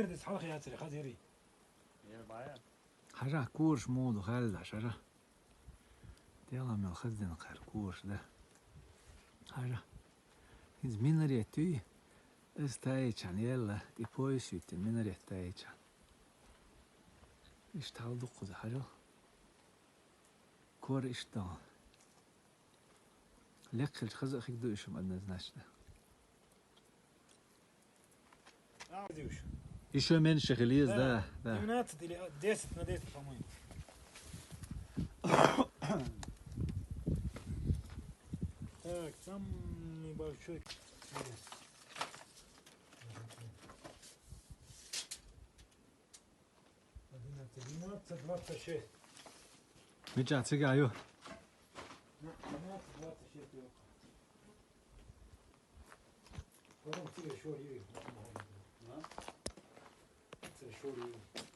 دي صحاح يا تري خزيري يا بايع حاجة كورش مودو خالد شجرة يلا من الخزن خير كورش ده حاجة هيز مينري توي استايتشان يلا دي بويسيت مينري استايتشان اشتغل دقو ده حاجة كور اشتغل لقل خزق خيك دو اشم ادنزناش ده عادي وش ايشو من شغليز ده ديونات دي ديست نديت فمين так там небольшой одиннадцать 12-26 ميجا تيجا ايو 12-26 потом тебе шо есть это шо есть